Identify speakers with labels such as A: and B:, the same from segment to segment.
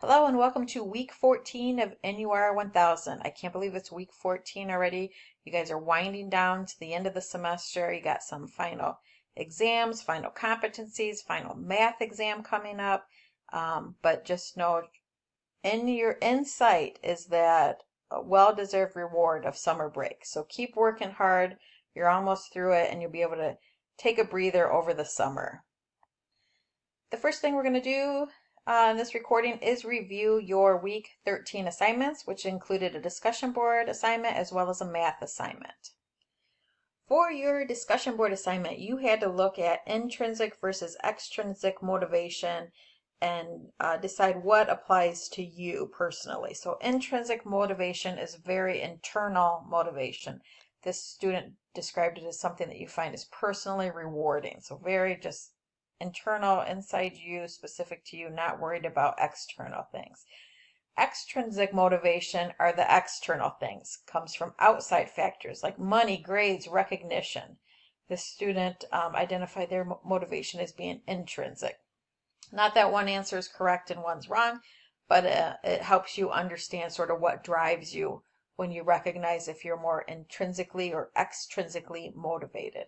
A: Hello and welcome to week 14 of NUR 1000. I can't believe it's week 14 already. You guys are winding down to the end of the semester. You got some final exams, final competencies, final math exam coming up. But just know in your insight is that a well-deserved reward of summer break. So keep working hard. You're almost through it and you'll be able to take a breather over the summer. The first thing we're going to do in this recording is review your week 13 assignments, which included a discussion board assignment as well as a math assignment. For your discussion board assignment, you had to look at intrinsic versus extrinsic motivation and decide what applies to you personally. So intrinsic motivation is very internal motivation. This student described it as something that you find is personally rewarding. So very just internal, inside you, specific to you, not worried about external things. Extrinsic motivation are the external things, comes from outside factors like money, grades, recognition. The student identified their motivation as being intrinsic. Not that one answer is correct and one's wrong, but it helps you understand sort of what drives you when you recognize if you're more intrinsically or extrinsically motivated.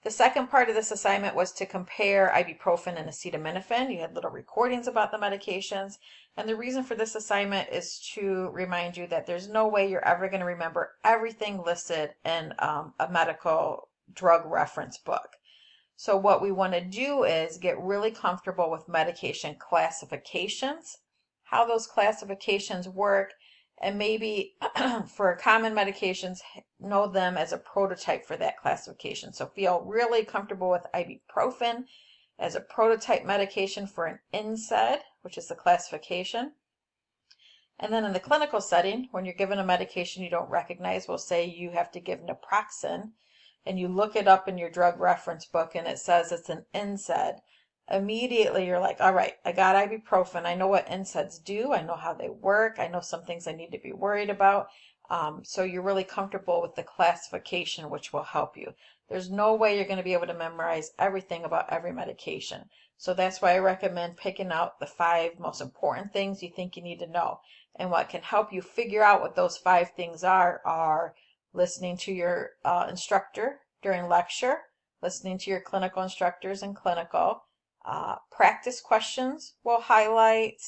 A: The second part of this assignment was to compare ibuprofen and acetaminophen. You had little recordings about the medications. And the reason for this assignment is to remind you that there's no way you're ever going to remember everything listed in a medical drug reference book. So what we want to do is get really comfortable with medication classifications, how those classifications work, and maybe for common medications, know them as a prototype for that classification. So feel really comfortable with ibuprofen as a prototype medication for an NSAID, which is the classification. And then in the clinical setting, when you're given a medication you don't recognize, we'll say you have to give naproxen, and you look it up in your drug reference book and it says it's an NSAID. Immediately you're like, all right, I got ibuprofen. I know what NSAIDs do. I know how they work. I know some things I need to be worried about. So you're really comfortable with the classification, which will help you. There's no way you're going to be able to memorize everything about every medication. So that's why I recommend picking out the 5 most important things you think you need to know. And what can help you figure out what those 5 things are listening to your instructor during lecture, listening to your clinical instructors in clinical. Practice questions will highlight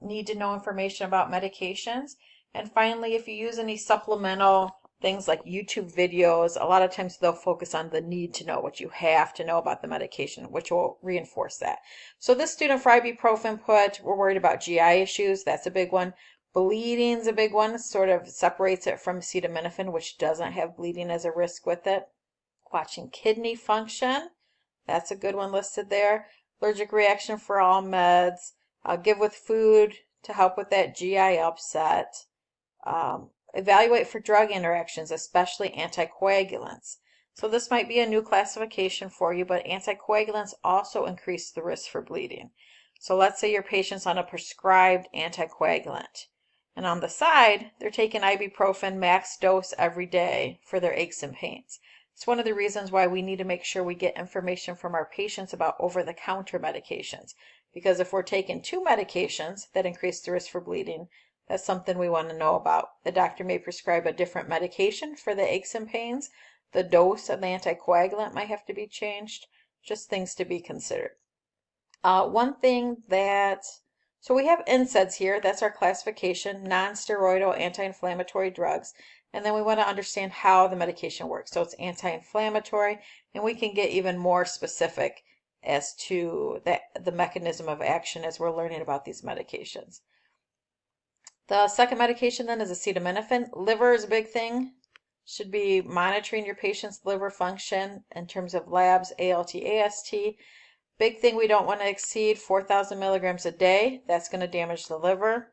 A: need to know information about medications. And finally, if you use any supplemental things like YouTube videos, a lot of times they'll focus on the need to know, what you have to know about the medication, which will reinforce that. So this student for ibuprofen put, we're worried about GI issues. That's a big one. Bleeding's a big one, sort of separates it from acetaminophen, which doesn't have bleeding as a risk with it. Watching kidney function. That's a good one listed there. Allergic reaction for all meds. Give with food to help with that GI upset. Evaluate for drug interactions, especially anticoagulants. So this might be a new classification for you, but anticoagulants also increase the risk for bleeding. So let's say your patient's on a prescribed anticoagulant. And on the side, they're taking ibuprofen max dose every day for their aches and pains. It's one of the reasons why we need to make sure we get information from our patients about over-the-counter medications. Because if we're taking 2 medications that increase the risk for bleeding, that's something we want to know about. The doctor may prescribe a different medication for the aches and pains. The dose of the anticoagulant might have to be changed. Just things to be considered. One thing that, so we have NSAIDs here. That's our classification, non-steroidal anti-inflammatory drugs. And then we want to understand how the medication works. So it's anti-inflammatory, and we can get even more specific as to the mechanism of action as we're learning about these medications. The second medication then is acetaminophen. Liver is a big thing. Should be monitoring your patient's liver function in terms of labs, ALT, AST. Big thing we don't want to exceed 4,000 milligrams a day. That's going to damage the liver.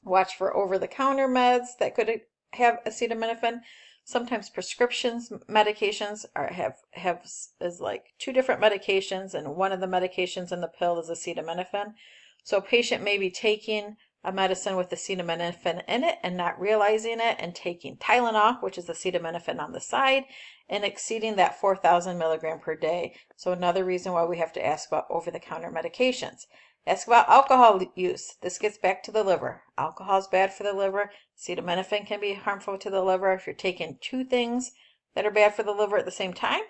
A: Watch for over-the-counter meds that could have acetaminophen. Sometimes prescriptions medications is like 2 different medications, and one of the medications in the pill is acetaminophen. So a patient may be taking a medicine with acetaminophen in it and not realizing it, and taking Tylenol, which is acetaminophen on the side, and exceeding that 4,000 milligram per day. So another reason why we have to ask about over-the-counter medications. Ask about alcohol use. This gets back to the liver. Alcohol is bad for the liver. Acetaminophen can be harmful to the liver. If you're taking two things that are bad for the liver at the same time,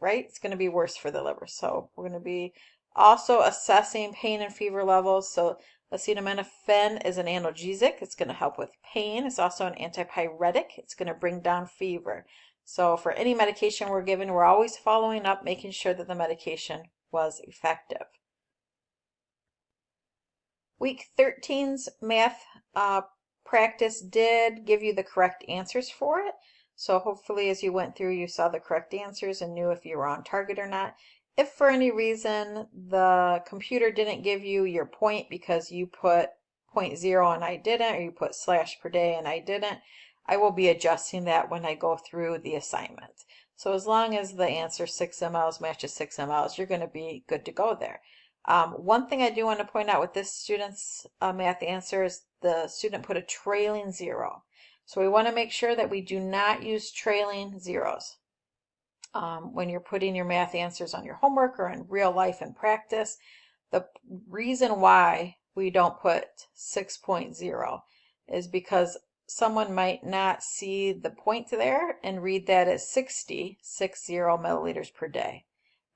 A: right, it's going to be worse for the liver. So we're going to be also assessing pain and fever levels. So acetaminophen is an analgesic. It's going to help with pain. It's also an antipyretic. It's going to bring down fever. So for any medication we're given, we're always following up, making sure that the medication was effective. Week 13's math practice did give you the correct answers for it. So hopefully as you went through, you saw the correct answers and knew if you were on target or not. If for any reason the computer didn't give you your point because you put 0.0 and I didn't, or you put slash per day and I didn't, I will be adjusting that when I go through the assignment. So as long as the answer 6 mLs matches 6 mLs, you're going to be good to go there. One thing I do want to point out with this student's math answer is the student put a trailing zero. So we want to make sure that we do not use trailing zeros. When you're putting your math answers on your homework or in real life and practice, the reason why we don't put 6.0 is because someone might not see the point there and read that as 60 milliliters per day,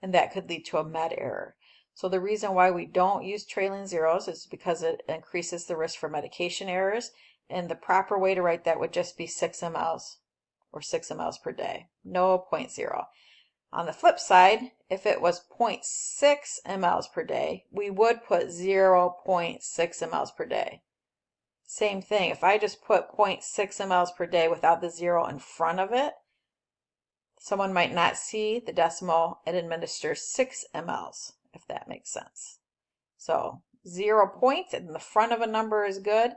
A: and that could lead to a med error. So the reason why we don't use trailing zeros is because it increases the risk for medication errors, and the proper way to write that would just be 6 mLs or 6 mLs per day, no 0.0. On the flip side, if it was 0.6 mLs per day, we would put 0.6 mLs per day. Same thing, if I just put 0.6 mLs per day without the zero in front of it, someone might not see the decimal and administer 6 mLs, if that makes sense. So 0 point in the front of a number is good.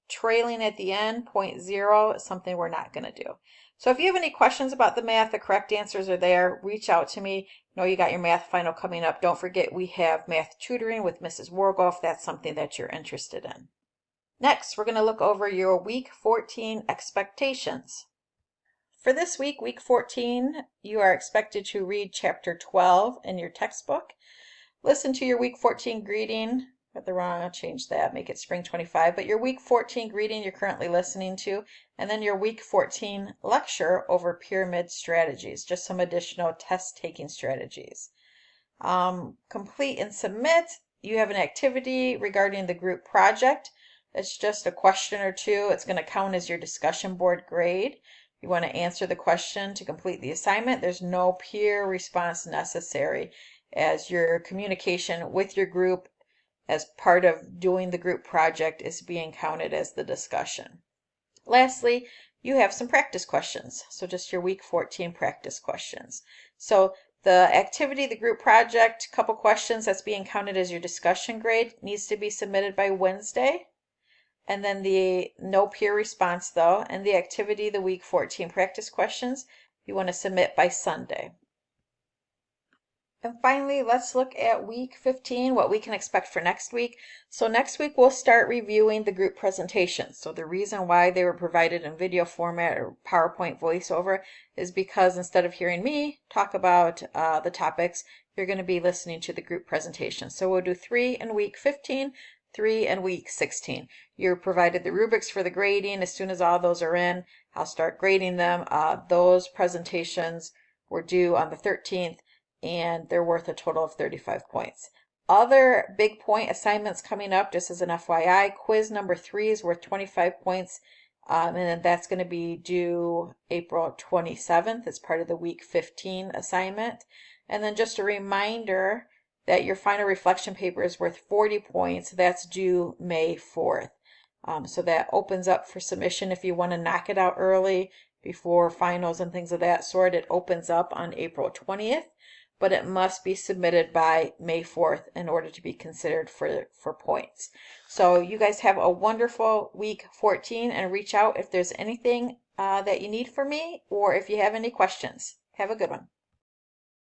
A: Trailing at the end, 0.0, is something we're not going to do. So if you have any questions about the math, the correct answers are there. Reach out to me. Know you got your math final coming up. Don't forget we have math tutoring with Mrs. Wargo if that's something that you're interested in. Next, we're going to look over your week 14 expectations. For this week, week 14, you are expected to read chapter 12 in your textbook. Listen to your week 14 greeting. Got the wrong, I'll change that, make it spring 25. But your week 14 greeting you're currently listening to, and then your week 14 lecture over pyramid strategies, just some additional test-taking strategies. Complete and submit. You have an activity regarding the group project. It's just a question or two. It's going to count as your discussion board grade. You want to answer the question to complete the assignment. There's no peer response necessary, as your communication with your group as part of doing the group project is being counted as the discussion. Lastly, you have some practice questions. So just your week 14 practice questions. So the activity, the group project, couple questions that's being counted as your discussion grade needs to be submitted by Wednesday. And then the no peer response though, and the activity, the week 14 practice questions, you want to submit by Sunday. And finally, let's look at week 15, what we can expect for next week. So next week, we'll start reviewing the group presentations. So the reason why they were provided in video format or PowerPoint voiceover is because instead of hearing me talk about the topics, you're going to be listening to the group presentation. So we'll do 3 in week 15, 3 in week 16. You're provided the rubrics for the grading. As soon as all those are in, I'll start grading them. Those presentations were due on the 13th. And they're worth a total of 35 points. Other big point assignments coming up, just as an FYI, quiz number 3 is worth 25 points, and then that's going to be due April 27th as part of the week 15 assignment. And then just a reminder that your final reflection paper is worth 40 points. That's due May 4th. So that opens up for submission if you want to knock it out early before finals and things of that sort. It opens up on April 20th. But it must be submitted by May 4th in order to be considered for points. So you guys have a wonderful week 14 and reach out if there's anything that you need from me or if you have any questions. Have a good one.